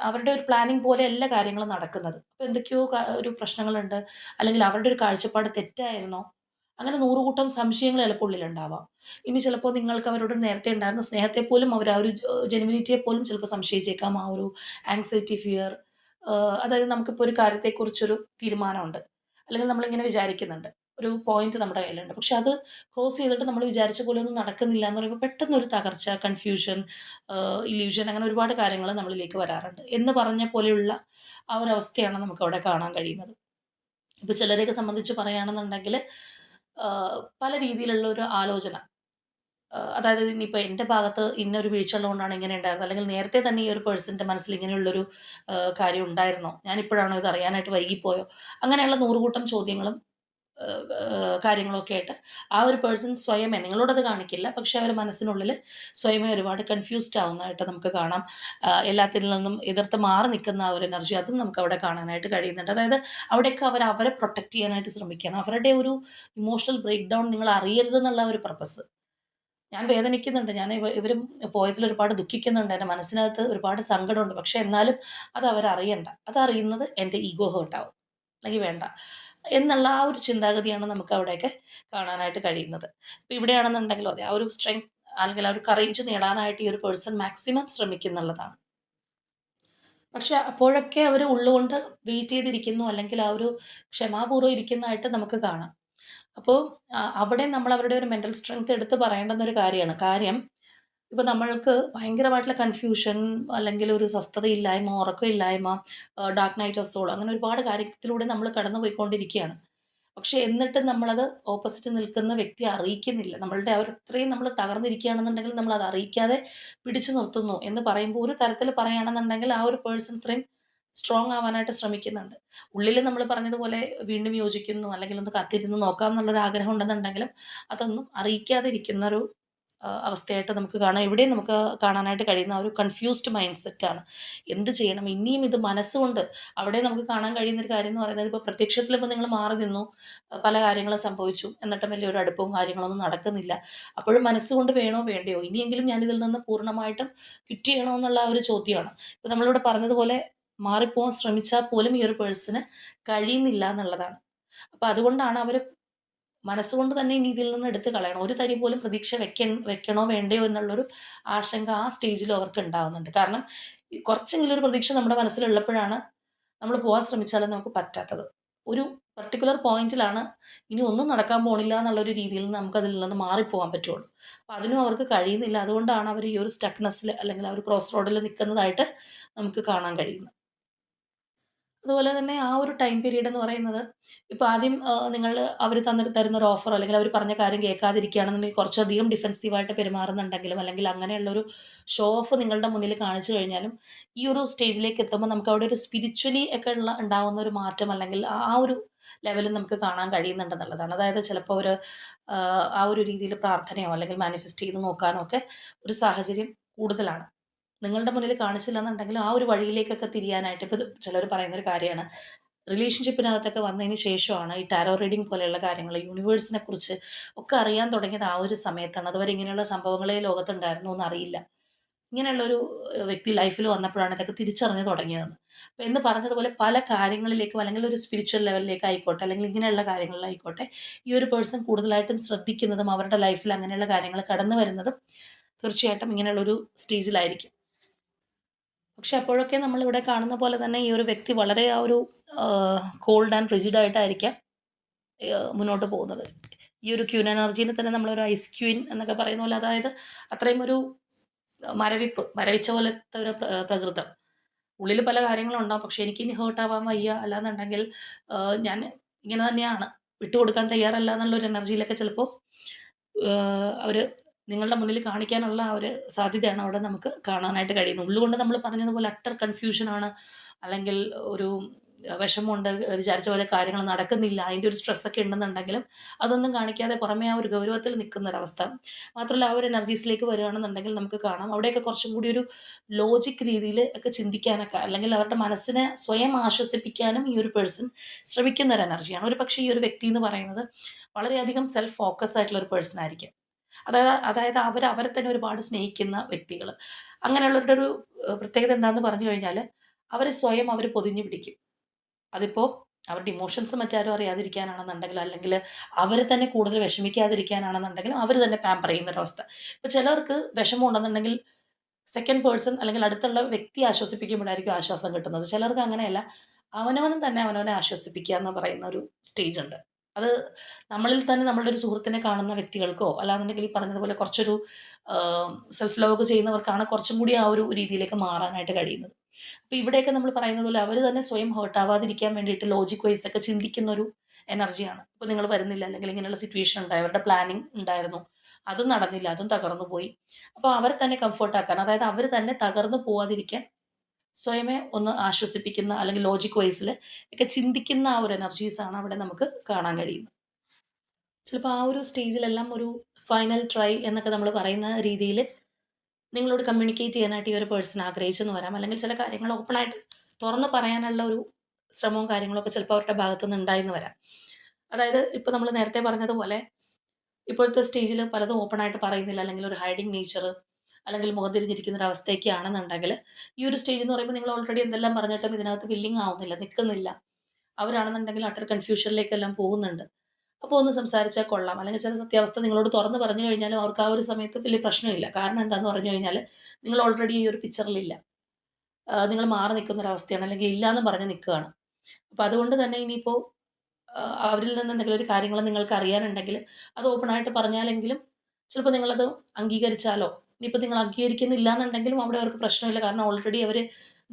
അവരുടെ ഒരു പ്ലാനിംഗ് പോലെയല്ല കാര്യങ്ങൾ നടക്കുന്നത്. അപ്പോൾ എന്തൊക്കെയോ ഒരു പ്രശ്നങ്ങളുണ്ട്, അല്ലെങ്കിൽ അവരുടെ ഒരു കാഴ്ചപ്പാട് തെറ്റായിരുന്നോ? അങ്ങനെ നൂറുകൂട്ടം സംശയങ്ങൾ ചിലപ്പോൾ ഉള്ളിലുണ്ടാവാം. ഇനി ചിലപ്പോൾ നിങ്ങൾക്ക് അവരോട് നേരത്തെ ഉണ്ടായിരുന്ന സ്നേഹത്തെ പോലും അവർ ആ ഒരു ജെനുവിനിറ്റിയെ പോലും ചിലപ്പോൾ സംശയിച്ചേക്കാം. ആ ഒരു ആങ്സൈറ്റി, ഫിയർ, അതായത് നമുക്കിപ്പോൾ ഒരു കാര്യത്തെക്കുറിച്ചൊരു തീരുമാനമുണ്ട്, അല്ലെങ്കിൽ നമ്മളിങ്ങനെ വിചാരിക്കുന്നുണ്ട്. ഒരു പോയിന്റ് നമ്മുടെ കയ്യിലുണ്ട്. പക്ഷെ അത് ക്രോസ് ചെയ്തിട്ട് നമ്മൾ വിചാരിച്ച പോലെയൊന്നും നടക്കുന്നില്ല എന്ന് പറയുമ്പോൾ പെട്ടെന്നൊരു തകർച്ച, കൺഫ്യൂഷൻ, ഇല്യൂഷൻ, അങ്ങനെ ഒരുപാട് കാര്യങ്ങൾ നമ്മളിലേക്ക് വരാറുണ്ട്. എന്ന് പറഞ്ഞ പോലെയുള്ള ആ ഒരവസ്ഥയാണ് നമുക്കവിടെ കാണാൻ കഴിയുന്നത്. ഇപ്പോൾ ചിലരെയൊക്കെ സംബന്ധിച്ച് പറയുകയാണെന്നുണ്ടെങ്കിൽ പല രീതിയിലുള്ള ഒരു ആലോചന, അതായത് ഇനിയിപ്പോൾ എൻ്റെ ഭാഗത്ത് ഇന്നൊരു വീഴ്ച ഉള്ളതുകൊണ്ടാണ് ഇങ്ങനെ ഉണ്ടായിരുന്നത്, അല്ലെങ്കിൽ നേരത്തെ തന്നെ ഈ ഒരു പേഴ്സൻ്റെ മനസ്സിൽ ഇങ്ങനെയുള്ളൊരു കാര്യം ഉണ്ടായിരുന്നോ? ഞാനിപ്പോഴാണോ ഇത് അറിയാനായിട്ട് വൈകിപ്പോയോ? അങ്ങനെയുള്ള നൂറുകൂട്ടം ചോദ്യങ്ങളും കാര്യങ്ങളൊക്കെ ആയിട്ട് ആ ഒരു പേഴ്സൺ സ്വയമേ നിങ്ങളോടത് കാണിക്കില്ല. പക്ഷെ അവരുടെ മനസ്സിനുള്ളിൽ സ്വയമേ ഒരുപാട് കൺഫ്യൂസ്ഡ് ആവുന്നതായിട്ട് നമുക്ക് കാണാം. എല്ലാത്തിൽ നിന്നും എതിർത്ത് മാറി നിൽക്കുന്ന ആ ഒരു എനർജി അതും നമുക്കവിടെ കാണാനായിട്ട് കഴിയുന്നുണ്ട്. അതായത് അവിടെയൊക്കെ അവരെ പ്രൊട്ടക്റ്റ് ചെയ്യാനായിട്ട് ശ്രമിക്കുകയാണ്. അവരുടെ ഒരു ഇമോഷണൽ ബ്രേക്ക് ഡൗൺ നിങ്ങൾ അറിയരുതെന്നുള്ള ഒരു പർപ്പസ്. ഞാൻ വേദനിക്കുന്നുണ്ട്. ഇവരും പോയതിൽ ഒരുപാട് ദുഃഖിക്കുന്നുണ്ട്. എൻ്റെ മനസ്സിനകത്ത് ഒരുപാട് സങ്കടമുണ്ട്. പക്ഷെ എന്നാലും അത് അവരറിയണ്ട. അതറിയുന്നത് എൻ്റെ ഈഗോ ഹേർട്ടാവും. അല്ലെങ്കിൽ വേണ്ട എന്നുള്ള ആ ഒരു ചിന്താഗതിയാണ് നമുക്ക് അവിടെയൊക്കെ കാണാനായിട്ട് കഴിയുന്നത്. ഇപ്പം ഇവിടെയാണെന്നുണ്ടെങ്കിലോ അതെ, ആ ഒരു സ്ട്രെങ്ത് അല്ലെങ്കിൽ ആ ഒരു കറേജ് നേടാനായിട്ട് ഈ ഒരു പേഴ്സൺ മാക്സിമം ശ്രമിക്കുന്നുള്ളതാണ്. പക്ഷെ അപ്പോഴൊക്കെ അവർ ഉള്ളുകൊണ്ട് വെയിറ്റ് ചെയ്തിരിക്കുന്നു, അല്ലെങ്കിൽ ആ ഒരു ക്ഷമാപൂർവ്വം ഇരിക്കുന്നതായിട്ട് നമുക്ക് കാണാം. അപ്പോൾ അവിടെ നമ്മൾ അവരുടെ ഒരു മെൻ്റൽ സ്ട്രെങ്ത് എടുത്ത് പറയേണ്ടുന്ന ഒരു കാര്യമാണ്. കാര്യം ഇപ്പം നമ്മൾക്ക് ഭയങ്കരമായിട്ടുള്ള കൺഫ്യൂഷൻ, അല്ലെങ്കിൽ ഒരു സ്വസ്ഥതയില്ലായ്മ, ഉറക്കമില്ലായ്മ, ഡാർക്ക് നൈറ്റ് ഓഫ് സോൾ, അങ്ങനെ ഒരുപാട് കാര്യത്തിലൂടെ നമ്മൾ കടന്നു പോയിക്കൊണ്ടിരിക്കുകയാണ്. പക്ഷെ എന്നിട്ടും നമ്മളത് ഓപ്പോസിറ്റ് നിൽക്കുന്ന വ്യക്തിയെ അറിയിക്കുന്നില്ല. നമ്മളുടെ അത്രയും നമ്മൾ തകർന്നിരിക്കുകയാണെന്നുണ്ടെങ്കിൽ നമ്മളത് അറിയിക്കാതെ പിടിച്ചു നിർത്തുന്നു എന്ന് പറയുമ്പോൾ, ഒരു തരത്തിൽ പറയുകയാണെന്നുണ്ടെങ്കിൽ ആ ഒരു പേഴ്സൺ ഇത്രയും സ്ട്രോങ് ആവാനായിട്ട് ശ്രമിക്കുന്നുണ്ട്. ഉള്ളിൽ നമ്മൾ പറഞ്ഞതുപോലെ വീണ്ടും യോജിക്കുന്നു, അല്ലെങ്കിൽ ഒന്ന് കാത്തിരുന്ന് നോക്കാം എന്നുള്ളൊരു ആഗ്രഹം ഉണ്ടെന്നുണ്ടെങ്കിലും അതൊന്നും അറിയിക്കാതെ ഇരിക്കുന്നൊരു അവസ്ഥയായിട്ട് നമുക്ക് കാണാം. ഇവിടെയും നമുക്ക് കാണാനായിട്ട് കഴിയുന്ന ആ ഒരു കൺഫ്യൂസ്ഡ് മൈൻഡ് സെറ്റാണ്. എന്ത് ചെയ്യണം? ഇനിയും ഇത് മനസ്സുകൊണ്ട് അവിടെ നമുക്ക് കാണാൻ കഴിയുന്ന ഒരു കാര്യം എന്ന് പറയുന്നത്, ഇപ്പോൾ പ്രത്യക്ഷത്തിൽ ഇപ്പോൾ നിങ്ങൾ മാറി നിന്നു, പല കാര്യങ്ങളും സംഭവിച്ചു, എന്നിട്ടും വലിയൊരു അടുപ്പവും കാര്യങ്ങളൊന്നും നടക്കുന്നില്ല. അപ്പോഴും മനസ്സുകൊണ്ട് വേണോ വേണ്ടയോ, ഇനിയെങ്കിലും ഞാനിതിൽ നിന്ന് പൂർണ്ണമായിട്ടും ക്വിറ്റ് ചെയ്യണോ എന്നുള്ള ആ ഒരു ചോദ്യമാണ്. ഇപ്പോൾ നമ്മളിവിടെ പറഞ്ഞതുപോലെ മാറിപ്പോകാൻ ശ്രമിച്ചാൽ പോലും ഈ ഒരു പേഴ്സണ് കഴിയുന്നില്ല എന്നുള്ളതാണ്. അപ്പോൾ അതുകൊണ്ടാണ് അവർ മനസ്സുകൊണ്ട് തന്നെ ഇനി ഇതിൽ നിന്ന് എടുത്ത് കളയണം. ഒരു തരി പോലും പ്രതീക്ഷ വെക്കണോ വേണ്ടയോ എന്നുള്ളൊരു ആശങ്ക ആ സ്റ്റേജിലും അവർക്ക് ഉണ്ടാവുന്നുണ്ട്. കാരണം കുറച്ചെങ്കിലും ഒരു പ്രതീക്ഷ നമ്മുടെ മനസ്സിലുള്ളപ്പോഴാണ് നമ്മൾ പോകാൻ ശ്രമിച്ചാലും നമുക്ക് പറ്റാത്തത്. ഒരു പർട്ടിക്കുലർ പോയിന്റിലാണ് ഇനി ഒന്നും നടക്കാൻ പോണില്ല എന്നുള്ളൊരു രീതിയിൽ നിന്ന് നമുക്കതിൽ നിന്ന് മാറിപ്പോകാൻ പറ്റുള്ളൂ. അപ്പം അതിനും അവർക്ക് കഴിയുന്നില്ല. അതുകൊണ്ടാണ് അവർ ഈ ഒരു സ്റ്റക്നെസ്സിൽ, അല്ലെങ്കിൽ ആ ഒരു ക്രോസ് റോഡിൽ നിൽക്കുന്നതായിട്ട് നമുക്ക് കാണാൻ കഴിയുന്നത്. അതുപോലെ തന്നെ ആ ഒരു ടൈം പീരീഡ് എന്ന് പറയുന്നത്, ഇപ്പൊ ആദ്യം അവര് തരുന്നൊരു ഓഫറോ അല്ലെങ്കിൽ അവര് പറഞ്ഞ കാര്യം കേൾക്കാതിരിക്കുകയാണെന്നുണ്ടെങ്കിൽ കുറച്ചധികം ഡിഫെൻസീവായിട്ട് പെരുമാറുന്നുണ്ടെങ്കിലും, അല്ലെങ്കിൽ അങ്ങനെയുള്ളൊരു ഷോ ഓഫ് നിങ്ങളുടെ മുന്നിൽ കാണിച്ചു കഴിഞ്ഞാലും, ഈ ഒരു സ്റ്റേജിലേക്ക് എത്തുമ്പോൾ നമുക്ക് അവിടെ ഒരു സ്പിരിച്വലി ഒക്കെ ഉണ്ടാവുന്ന ഒരു മാറ്റം, അല്ലെങ്കിൽ ആ ആ ഒരു ലെവലിൽ നമുക്ക് കാണാൻ കഴിയുന്നുണ്ടെന്നുള്ളതാണ്. അതായത് ചിലപ്പോൾ ഒരു ആ ഒരു രീതിയിൽ പ്രാർത്ഥനയോ അല്ലെങ്കിൽ മാനിഫെസ്റ്റ് ചെയ്ത് നോക്കാനോ ഒക്കെ ഒരു സാഹചര്യം കൂടുതലാണ്. നിങ്ങളുടെ മുന്നിൽ കാണിച്ചില്ലെന്നുണ്ടെങ്കിലും ആ ഒരു വഴിയിലേക്കൊക്കെ തിരിയാനായിട്ട് ഇപ്പോൾ ചിലർ പറയുന്നൊരു കാര്യമാണ്, റിലേഷൻഷിപ്പിനകത്തൊക്കെ വന്നതിന് ശേഷമാണ് ഈ ടാരോ റീഡിംഗ് പോലെയുള്ള കാര്യങ്ങൾ, യൂണിവേഴ്സിനെ കുറിച്ച് ഒക്കെ അറിയാൻ തുടങ്ങിയത് ആ ഒരു സമയത്താണ്. അതുവരെ ഇങ്ങനെയുള്ള സംഭവങ്ങളെ ലോകത്തുണ്ടായിരുന്നു എന്നറിയില്ല. ഇങ്ങനെയുള്ളൊരു വ്യക്തി ലൈഫിൽ വന്നപ്പോഴാണ് ഇതൊക്കെ തിരിച്ചറിഞ്ഞു തുടങ്ങിയതെന്ന്. അപ്പോൾ എന്ന് പറഞ്ഞതുപോലെ പല കാര്യങ്ങളിലേക്കും, അല്ലെങ്കിൽ ഒരു സ്പിരിച്വൽ ലെവലിലേക്ക് ആയിക്കോട്ടെ, അല്ലെങ്കിൽ ഇങ്ങനെയുള്ള കാര്യങ്ങളിലായിക്കോട്ടെ, ഈ ഒരു പേഴ്സൺ കൂടുതലായിട്ടും ശ്രദ്ധിക്കുന്നതും അവരുടെ ലൈഫിൽ അങ്ങനെയുള്ള കാര്യങ്ങൾ കടന്നു വരുന്നതും തീർച്ചയായിട്ടും ഇങ്ങനെയുള്ളൊരു സ്റ്റേജിലായിരിക്കും. പക്ഷെ അപ്പോഴൊക്കെ നമ്മളിവിടെ കാണുന്ന പോലെ തന്നെ ഈ ഒരു വ്യക്തി വളരെ ആ ഒരു കോൾഡ് ആൻഡ് റിജിഡ് ആയിട്ടായിരിക്കാം മുന്നോട്ട് പോകുന്നത്. ഈ ഒരു ക്വീൻ എനർജീനെ തന്നെ നമ്മളൊരു ഐസ് ക്വീൻ എന്നൊക്കെ പറയുന്ന പോലെ, അതായത് അത്രയും ഒരു മരവിച്ച പോലത്തെ ഒരു പ്രകൃതം. ഉള്ളിൽ പല കാര്യങ്ങളുണ്ടാവും. പക്ഷെ എനിക്കിനി ഹേർട്ട് ആവാൻ വയ്യ, അല്ലാന്നുണ്ടെങ്കിൽ ഞാൻ ഇങ്ങനെ തന്നെയാണ്, വിട്ടുകൊടുക്കാൻ തയ്യാറല്ല എന്നുള്ളൊരു എനർജിയിലൊക്കെ ചിലപ്പോൾ അവര് നിങ്ങളുടെ മുന്നിൽ കാണിക്കാനുള്ള ആ ഒരു സാധ്യതയാണ് അവിടെ നമുക്ക് കാണാനായിട്ട് കഴിയുന്നത്. ഉള്ളുകൊണ്ട് നമ്മൾ പറഞ്ഞതുപോലെ അട്ടർ കൺഫ്യൂഷനാണ്, അല്ലെങ്കിൽ ഒരു വിഷമമുണ്ട്, വിചാരിച്ച പോലെ കാര്യങ്ങൾ നടക്കുന്നില്ല, അതിൻ്റെ ഒരു സ്ട്രെസ്സൊക്കെ ഉണ്ടെന്നുണ്ടെങ്കിലും അതൊന്നും കാണിക്കാതെ പുറമേ ആ ഒരു ഗൗരവത്തിൽ നിൽക്കുന്ന ഒരവസ്ഥ. മാത്രമല്ല ആ ഒരു എനർജീസിലേക്ക് വരികയാണെന്നുണ്ടെങ്കിൽ നമുക്ക് കാണാം അവിടെയൊക്കെ കുറച്ചും കൂടി ഒരു ലോജിക് രീതിയിൽ ഒക്കെ ചിന്തിക്കാനൊക്കെ, അല്ലെങ്കിൽ അവരുടെ മനസ്സിനെ സ്വയം ആശ്വസിപ്പിക്കാനും ഈ ഒരു പേഴ്സൺ ശ്രമിക്കുന്ന ഒരു എനർജിയാണ്. ഒരു പക്ഷേ ഈ ഒരു വ്യക്തി എന്ന് പറയുന്നത് വളരെയധികം സെൽഫ് ഫോക്കസ് ആയിട്ടുള്ള ഒരു പേഴ്സൺ ആയിരിക്കും. അതായത് അവരെ തന്നെ ഒരുപാട് സ്നേഹിക്കുന്ന വ്യക്തികൾ. അങ്ങനെയുള്ളവരുടെ ഒരു പ്രത്യേകത എന്താന്ന് പറഞ്ഞു കഴിഞ്ഞാൽ, അവരെ സ്വയം അവർ പൊതിഞ്ഞു പിടിക്കും. അതിപ്പോ അവരുടെ ഇമോഷൻസ് മറ്റാരും അറിയാതിരിക്കാനാണെന്നുണ്ടെങ്കിൽ, അല്ലെങ്കിൽ അവരെ തന്നെ കൂടുതൽ വിഷമിക്കാതിരിക്കാനാണെന്നുണ്ടെങ്കിലും അവർ തന്നെ പാമ്പർ ചെയ്യുന്ന ഒരവസ്ഥ. ഇപ്പൊ ചിലർക്ക് വിഷമം ഉണ്ടെന്നുണ്ടെങ്കിൽ സെക്കൻഡ് പേഴ്സൺ അല്ലെങ്കിൽ അടുത്തുള്ള വ്യക്തി ആശ്വസിപ്പിക്കുമ്പോഴായിരിക്കും ആശ്വാസം കിട്ടുന്നത്. ചിലർക്ക് അങ്ങനെയല്ല, അവനവനും തന്നെ അവനവനെ ആശ്വസിപ്പിക്കുക എന്ന് പറയുന്ന ഒരു സ്റ്റേജ് ഉണ്ട്. അത് നമ്മളിൽ തന്നെ നമ്മളുടെ ഒരു സുഹൃത്തിനെ കാണുന്ന വ്യക്തികൾക്കോ, അല്ലാന്നുണ്ടെങ്കിൽ ഈ പറഞ്ഞതുപോലെ കുറച്ചൊരു സെൽഫ് ലവ് ഒക്കെ ചെയ്യുന്നവർക്കാണ് കുറച്ചും കൂടി ആ ഒരു രീതിയിലേക്ക് മാറാനായിട്ട് കഴിയുന്നത്. അപ്പൊ ഇവിടെയൊക്കെ നമ്മൾ പറയുന്നത് പോലെ അവർ തന്നെ സ്വയം ഹേർട്ട് ആവാതിരിക്കാൻ വേണ്ടിയിട്ട് ലോജിക് വൈസ് ഒക്കെ ചിന്തിക്കുന്ന ഒരു എനർജിയാണ്. ഇപ്പൊ നിങ്ങൾ വരുന്നില്ല, അല്ലെങ്കിൽ ഇങ്ങനെയുള്ള സിറ്റുവേഷൻ ഉണ്ടായി, അവരുടെ പ്ലാനിങ് ഉണ്ടായിരുന്നു, അതും നടന്നില്ല, അതും തകർന്നു പോയി. അപ്പോൾ അവരെ തന്നെ കംഫർട്ട് ആക്കാൻ, അതായത് അവർ തന്നെ തകർന്നു പോവാതിരിക്കാൻ സ്വയമേ ഒന്ന് ആശ്വസിപ്പിക്കുന്ന, അല്ലെങ്കിൽ ലോജിക് വൈസിൽ ഒക്കെ ചിന്തിക്കുന്ന ആ ഒരു എനർജീസാണ് അവിടെ നമുക്ക് കാണാൻ കഴിയുന്നത്. ചിലപ്പോൾ ആ ഒരു സ്റ്റേജിലെല്ലാം ഒരു ഫൈനൽ ട്രൈ എന്നൊക്കെ നമ്മൾ പറയുന്ന രീതിയിൽ നിങ്ങളോട് കമ്മ്യൂണിക്കേറ്റ് ചെയ്യാനായിട്ട് ഈ ഒരു പേഴ്സൺ ആഗ്രഹിച്ചെന്ന് വരാം. അല്ലെങ്കിൽ ചില കാര്യങ്ങൾ ഓപ്പണായിട്ട് തുറന്ന് പറയാനുള്ള ഒരു ശ്രമവും കാര്യങ്ങളൊക്കെ ചിലപ്പോൾ അവരുടെ ഭാഗത്തു നിന്ന് ഉണ്ടായെന്ന് വരാം. അതായത് ഇപ്പോൾ നമ്മൾ നേരത്തെ പറഞ്ഞതുപോലെ ഇപ്പോഴത്തെ സ്റ്റേജിൽ പലതും ഓപ്പണായിട്ട് പറയുന്നില്ല, അല്ലെങ്കിൽ ഒരു ഹൈഡിങ് നേച്ചർ, അല്ലെങ്കിൽ മുഖം തിരിഞ്ഞിരിക്കുന്ന ഒരു അവസ്ഥയൊക്കെ ആണെന്നുണ്ടെങ്കിൽ, ഈ ഒരു സ്റ്റേജ് എന്ന് പറയുമ്പോൾ നിങ്ങൾ ഓൾറെഡി എന്തെല്ലാം പറഞ്ഞിട്ടും ഇതിനകത്ത് വില്ലിങ് ആവുന്നില്ല, നിൽക്കുന്നില്ല. അവരാണെന്നുണ്ടെങ്കിൽ അട്ടർ കൺഫ്യൂഷനിലേക്കെല്ലാം പോകുന്നുണ്ട്. അപ്പോൾ ഒന്ന് സംസാരിച്ചാൽ കൊള്ളാം, അല്ലെങ്കിൽ ചില സത്യാവസ്ഥ നിങ്ങളോട് തുറന്ന് പറഞ്ഞു കഴിഞ്ഞാലും അവർക്ക് ആ ഒരു സമയത്ത് വലിയ പ്രശ്നമില്ല. കാരണം എന്താന്ന് പറഞ്ഞു കഴിഞ്ഞാൽ നിങ്ങൾ ഓൾറെഡി ഈ ഒരു പിക്ചറിലില്ല. നിങ്ങൾ മാറി നിൽക്കുന്ന ഒരവസ്ഥയാണ്, അല്ലെങ്കിൽ ഇല്ലാന്നും പറഞ്ഞ് നിൽക്കുകയാണ്. അപ്പോൾ അതുകൊണ്ട് തന്നെ ഇനിയിപ്പോൾ അവരിൽ നിന്ന് എന്തെങ്കിലും ഒരു കാര്യങ്ങൾ നിങ്ങൾക്ക് അറിയാനുണ്ടെങ്കിൽ അത് ഓപ്പണായിട്ട് പറഞ്ഞാലെങ്കിലും ചിലപ്പോൾ നിങ്ങളത് അംഗീകരിച്ചാലോ, ഇനിയിപ്പോൾ നിങ്ങൾ അംഗീകരിക്കുന്നില്ല എന്നുണ്ടെങ്കിലും അവിടെ അവർക്ക് പ്രശ്നമില്ല. കാരണം ഓൾറെഡി അവർ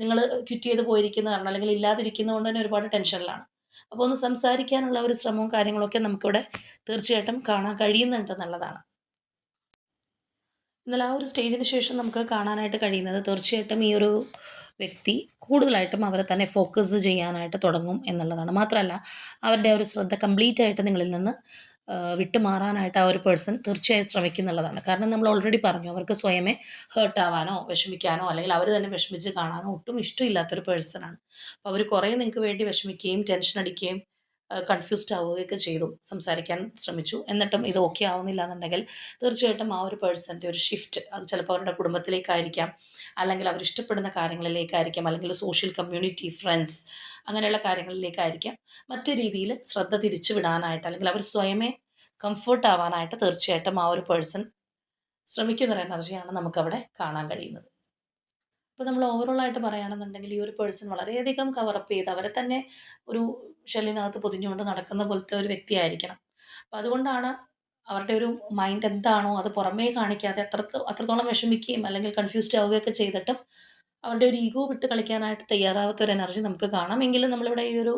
നിങ്ങൾ ക്വിറ്റ് ചെയ്ത് പോയിരിക്കുന്ന കാരണം, അല്ലെങ്കിൽ ഇല്ലാതിരിക്കുന്നത് കൊണ്ട് തന്നെ ഒരുപാട് ടെൻഷനിലാണ്. അപ്പോൾ ഒന്ന് സംസാരിക്കാനുള്ള ഒരു ശ്രമവും കാര്യങ്ങളൊക്കെ നമുക്കിവിടെ തീർച്ചയായിട്ടും കാണാൻ കഴിയുന്നുണ്ടെന്നുള്ളതാണ്. എന്നാൽ ആ ഒരു സ്റ്റേജിന് ശേഷം നമുക്ക് കാണാനായിട്ട് കഴിയുന്നത് തീർച്ചയായിട്ടും ഈ ഒരു വ്യക്തി കൂടുതലായിട്ടും അവരെ തന്നെ ഫോക്കസ് ചെയ്യാനായിട്ട് തുടങ്ങും എന്നുള്ളതാണ്. മാത്രമല്ല അവരുടെ ഒരു ശ്രദ്ധ കംപ്ലീറ്റ് ആയിട്ട് നിങ്ങളിൽ നിന്ന് വിട്ടുമാറാനായിട്ട് ആ ഒരു പേഴ്സൺ തീർച്ചയായും ശ്രമിക്കുന്നുള്ളതാണ്. കാരണം നമ്മൾ ഓൾറെഡി പറഞ്ഞു, അവർക്ക് സ്വയമേ ഹേർട്ട് ആവാനോ വിഷമിക്കാനോ, അല്ലെങ്കിൽ അവർ തന്നെ വിഷമിച്ച് കാണാനോ ഒട്ടും ഇഷ്ടമില്ലാത്തൊരു പേഴ്സണാണ്. അപ്പോൾ അവർ കുറേ നിങ്ങൾക്ക് വേണ്ടി വിഷമിക്കുകയും ടെൻഷൻ അടിക്കുകയും കൺഫ്യൂസ്ഡ് ആവുകയൊക്കെ ചെയ്തു, സംസാരിക്കാൻ ശ്രമിച്ചു. എന്നിട്ടും ഇത് ഓക്കെ ആവുന്നില്ല എന്നുണ്ടെങ്കിൽ തീർച്ചയായിട്ടും ആ ഒരു പേഴ്സൻ്റെ ഒരു ഷിഫ്റ്റ്, അത് ചിലപ്പോൾ അവരുടെ കുടുംബത്തിലേക്കായിരിക്കാം, അല്ലെങ്കിൽ അവരിഷ്ടപ്പെടുന്ന കാര്യങ്ങളിലേക്കായിരിക്കാം, അല്ലെങ്കിൽ സോഷ്യൽ കമ്മ്യൂണിറ്റി, ഫ്രണ്ട്സ്, അങ്ങനെയുള്ള കാര്യങ്ങളിലേക്കായിരിക്കാം. മറ്റു രീതിയിൽ ശ്രദ്ധ തിരിച്ചു വിടാനായിട്ട്, അല്ലെങ്കിൽ അവർ സ്വയമേ കംഫർട്ട് ആവാനായിട്ട് തീർച്ചയായിട്ടും ആ ഒരു പേഴ്സൺ ശ്രമിക്കുന്നൊരു എനർജിയാണ് നമുക്കവിടെ കാണാൻ കഴിയുന്നത്. ഇപ്പോൾ നമ്മൾ ഓവറോൾ ആയിട്ട് പറയുകയാണെന്നുണ്ടെങ്കിൽ ഈ ഒരു പേഴ്സൺ വളരെയധികം കവറപ്പ് ചെയ്ത് അവരെ തന്നെ ഒരു ഷെല്ലിനകത്ത് പൊതിഞ്ഞുകൊണ്ട് നടക്കുന്ന പോലത്തെ ഒരു വ്യക്തിയായിരിക്കണം. അപ്പോൾ അതുകൊണ്ടാണ് അവരുടെ ഒരു മൈൻഡ് എന്താണോ അത് പുറമേ കാണിക്കാതെ അത്രത്തോളം വിഷമിക്കുകയും അല്ലെങ്കിൽ കൺഫ്യൂസ്ഡ് ആവുകയൊക്കെ ചെയ്തിട്ടും അവരുടെ ഒരു ഈഗോ വിട്ട് കളിക്കാനായിട്ട് തയ്യാറാവാത്ത ഒരു എനർജി നമുക്ക് കാണാം. എങ്കിലും നമ്മളിവിടെ ഈ ഒരു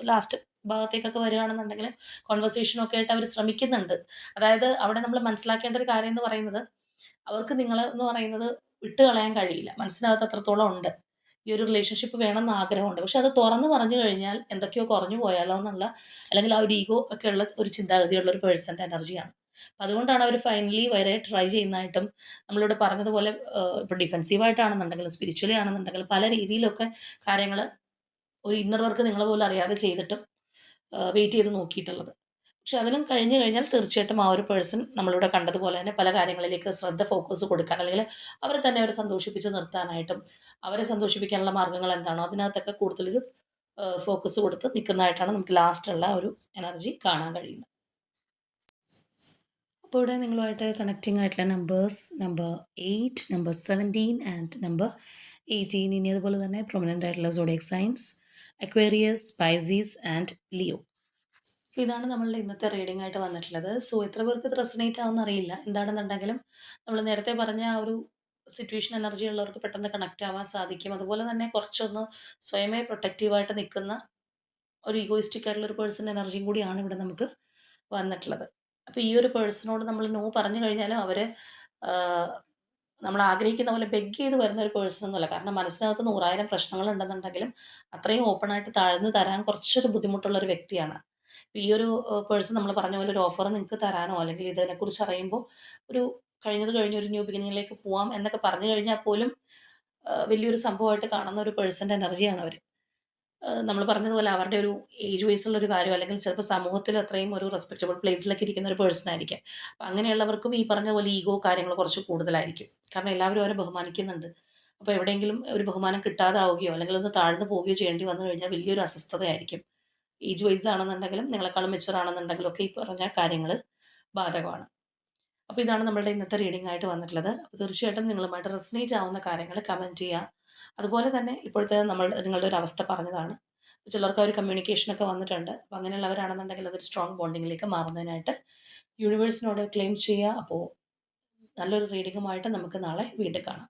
ലാസ്റ്റ് ഭാഗത്തേക്കൊക്കെ വരികയാണെന്നുണ്ടെങ്കിൽ കോൺവെർസേഷനൊക്കെ ആയിട്ട് അവർ ശ്രമിക്കുന്നുണ്ട്. അതായത് അവിടെ നമ്മൾ മനസ്സിലാക്കേണ്ട ഒരു കാര്യം എന്ന് പറയുന്നത്, അവർക്ക് നിങ്ങളെ എന്ന് പറയുന്നത് വിട്ട് കളയാൻ കഴിയില്ല. മനസ്സിനകത്ത് അത്രത്തോളം ഉണ്ട്. ഈ ഒരു റിലേഷൻഷിപ്പ് വേണമെന്ന് ആഗ്രഹമുണ്ട്. പക്ഷെ അത് തുറന്ന് പറഞ്ഞു കഴിഞ്ഞാൽ എന്തൊക്കെയോ കുറഞ്ഞു പോയാലോ എന്നുള്ള, അല്ലെങ്കിൽ ആ ഒരു ഈഗോ ഒക്കെ ഉള്ള ഒരു ചിന്താഗതിയുള്ള ഒരു പേഴ്സൻ്റെ എനർജിയാണ്. അപ്പൊ അതുകൊണ്ടാണ് അവർ ഫൈനലി വരെ ട്രൈ ചെയ്യുന്നതായിട്ടും, നമ്മളിവിടെ പറഞ്ഞതുപോലെ ഇപ്പോൾ ഡിഫെൻസീവ് ആയിട്ടാണെന്നുണ്ടെങ്കിലും സ്പിരിച്വലി ആണെന്നുണ്ടെങ്കിലും പല രീതിയിലൊക്കെ കാര്യങ്ങൾ ഒരു ഇന്നർ വർക്ക് നിങ്ങളെ പോലും അറിയാതെ ചെയ്തിട്ടും വെയിറ്റ് ചെയ്ത് നോക്കിയിട്ടുള്ളത്. പക്ഷെ അതിലും കഴിഞ്ഞു കഴിഞ്ഞാൽ തീർച്ചയായിട്ടും ആ ഒരു പേഴ്സൺ നമ്മളിവിടെ കണ്ടതുപോലെ തന്നെ പല കാര്യങ്ങളിലേക്ക് ശ്രദ്ധ ഫോക്കസ് കൊടുക്കാൻ, അല്ലെങ്കിൽ അവരെ തന്നെ അവരെ സന്തോഷിപ്പിച്ച് നിർത്താനായിട്ടും അവരെ സന്തോഷിപ്പിക്കാനുള്ള മാർഗ്ഗങ്ങൾ എന്താണോ അതിനകത്തൊക്കെ കൂടുതലൊരു ഫോക്കസ് കൊടുത്ത് നിൽക്കുന്നതായിട്ടാണ് നമുക്ക് ലാസ്റ്റുള്ള ഒരു എനർജി കാണാൻ കഴിയുന്നത്. അപ്പോൾ ഇവിടെ നിങ്ങളുമായിട്ട് കണക്റ്റിംഗ് ആയിട്ടുള്ള numbers number 8, number 17 and number 18. ഇനി അതുപോലെ തന്നെ പ്രൊമിനൻ്റ് ആയിട്ടുള്ള zodiac signs Aquarius, Pisces and Leo. അപ്പോൾ ഇതാണ് നമ്മളുടെ ഇന്നത്തെ റീഡിംഗ് ആയിട്ട് വന്നിട്ടുള്ളത്. സോ എത്ര പേർക്ക് ഇത് റെസനേറ്റ് ആവുമെന്ന് അറിയില്ല. എന്താണെന്നുണ്ടെങ്കിലും നമ്മൾ നേരത്തെ പറഞ്ഞ ആ ഒരു സിറ്റുവേഷൻ എനർജി ഉള്ളവർക്ക് പെട്ടെന്ന് കണക്റ്റ് ആവാൻ സാധിക്കും. അതുപോലെ തന്നെ കുറച്ചൊന്ന് സ്വയമേ പ്രൊട്ടക്റ്റീവായിട്ട് നിൽക്കുന്ന ഒരു ഈഗോയിസ്റ്റിക് ആയിട്ടുള്ള ഒരു പേഴ്സൺ എനർജിയും കൂടിയാണ് ഇവിടെ നമുക്ക് വന്നിട്ടുള്ളത്. അപ്പോൾ ഈ ഒരു പേഴ്സണോട് നമ്മൾ നോ പറഞ്ഞു കഴിഞ്ഞാലും അവർ നമ്മൾ ആഗ്രഹിക്കുന്ന പോലെ ബെഗ് ചെയ്ത് വരുന്ന ഒരു പേഴ്സൺ ഒന്നുമല്ല. കാരണം മനസ്സിനകത്ത് 100,000 പ്രശ്നങ്ങളുണ്ടെന്നുണ്ടെങ്കിലും അത്രയും ഓപ്പണായിട്ട് താഴ്ന്ന് തരാൻ കുറച്ചൊരു ബുദ്ധിമുട്ടുള്ള ഒരു വ്യക്തിയാണ്. ഈ ഒരു പേഴ്സൺ നമ്മൾ പറഞ്ഞ പോലെ ഒരു ഓഫർ നിങ്ങൾക്ക് തരാനോ അല്ലെങ്കിൽ ഇതിനെക്കുറിച്ച് അറിയുമ്പോൾ ഒരു കഴിഞ്ഞത് കഴിഞ്ഞ് ഒരു ന്യൂ ബിഗിനിങ്ങിലേക്ക് പോവാം എന്നൊക്കെ പറഞ്ഞു കഴിഞ്ഞാൽ പോലും വലിയൊരു സംഭവമായിട്ട് കാണുന്ന ഒരു പേഴ്സൻ്റെ എനർജിയാണ് അവർ. നമ്മൾ പറഞ്ഞതുപോലെ അവരുടെ ഒരു ഏജ് വൈസുള്ള ഒരു കാര്യം, അല്ലെങ്കിൽ ചിലപ്പോൾ സമൂഹത്തിൽ അത്രയും ഒരു റെസ്പെക്റ്റബിൾ പ്ലേസിലൊക്കെ ഇരിക്കുന്ന ഒരു പേഴ്സൺ ആയിരിക്കാം. അപ്പം അങ്ങനെയുള്ളവർക്കും ഈ പറഞ്ഞ പോലെ ഈഗോ കാര്യങ്ങൾ കുറച്ച് കൂടുതലായിരിക്കും. കാരണം എല്ലാവരും അവരെ ബഹുമാനിക്കുന്നുണ്ട്. അപ്പോൾ എവിടെയെങ്കിലും ഒരു ബഹുമാനം കിട്ടാതാവുകയോ അല്ലെങ്കിൽ ഒന്ന് താഴ്ന്നു പോവുകയോ ചെയ്യേണ്ടി വന്നു കഴിഞ്ഞാൽ വലിയൊരു അസ്വസ്ഥതയായിരിക്കും. ഏജ് വൈസ് ആണെന്നുണ്ടെങ്കിലും നിങ്ങളെക്കാളും മെച്യൂർ ആണെന്നുണ്ടെങ്കിലും ഒക്കെ ഈ പറഞ്ഞ കാര്യങ്ങൾ ബാധകമാണ്. അപ്പോൾ ഇതാണ് നമ്മളുടെ ഇന്നത്തെ റീഡിംഗ് ആയിട്ട് വന്നിട്ടുള്ളത്. അപ്പോൾ തീർച്ചയായിട്ടും നിങ്ങളുമായിട്ട് റെസനേറ്റ് ആവുന്ന കാര്യങ്ങൾ കമൻറ്റ് ചെയ്യുക. അതുപോലെ തന്നെ ഇപ്പോഴത്തെ നിങ്ങളുടെ ഒരു അവസ്ഥ പറഞ്ഞതാണ്. ചിലർക്ക് ആ ഒരു കമ്മ്യൂണിക്കേഷനൊക്കെ വന്നിട്ടുണ്ട്. അപ്പോൾ അങ്ങനെയുള്ളവരാണെന്നുണ്ടെങ്കിൽ അതൊരു സ്ട്രോങ് ബോണ്ടിങ്ങിലേക്ക് മാറുന്നതിനായിട്ട് യൂണിവേഴ്സിനോട് ക്ലെയിം ചെയ്യുക. അപ്പോൾ നല്ലൊരു റീഡിങ്ങുമായിട്ട് നമുക്ക് നാളെ വീണ്ടും കാണാം.